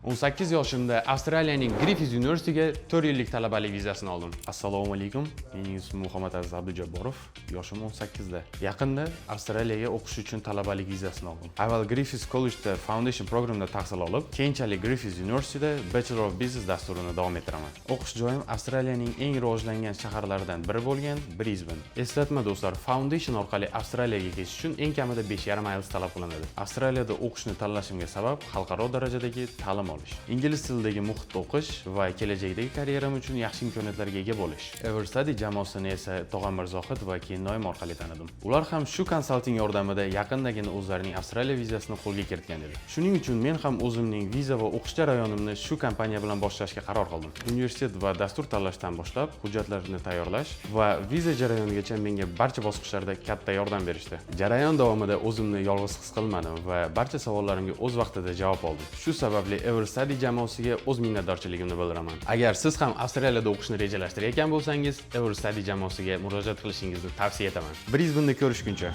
18 yoshimda Avstraliyaning Griffith University'ga 4 yillik talabalik vizasini oldim. Assalomu alaykum. Mening ismim Muhammad Aziz Abdujabborov. Yoshim 18 da. Yaqinda Avstraliyaga o'qish uchun talabalik vizasini oldim. Avval Griffith College'da Foundation programida tahsil olib, keyinchalik Griffith University'da Bachelor of Business dasturini davom ettiraman. O'qish joyim Avstraliyaning eng rivojlangan shaharlaridan biri bo'lgan Brisbane. Eslatma do'stlar, Foundation orqali Avstraliyaga ketish uchun eng kamida 5,5 IELTS talab qilinadi. Avstraliyada o'qishni tanlashimga sabab xalqaro darajadagi ta'lim olish, ingliz tilidagi muhitda o'qish va kelajakdagi karyeram uchun yaxshi imkoniyatlarga ega bo'lish. Everstudy jamoasini esa Tog'amir Zohid va Kennoyim orqali tanidim. Ular ham shu konsalting yordamida yaqindagina o'zlarining Avstraliya vizasini qo'lga kiritgan edi. Shuning uchun men ham o'zimning viza va o'qish jarayonimni shu kompaniya bilan boshlashga qaror qildim. Universitet va dastur tanlashdan boshlab hujjatlarni tayyorlash va viza jarayonigacha menga barcha bosqichlarda katta yordam berishdi. Jarayon davomida o'zimni yolg'iz his qilmadim va barcha savollarimga o'z vaqtida javob oldim. Shu sababli Everstudy jamoasiga o'z minnatdorchiligimni bildiraman. Agar siz ham Avstraliyada o'qishni rejalashtirayotgan bo'lsangiz, Everstudy jamoasiga murojaat qilishingizni tavsiya etaman. Brisbaneda ko'rishguncha.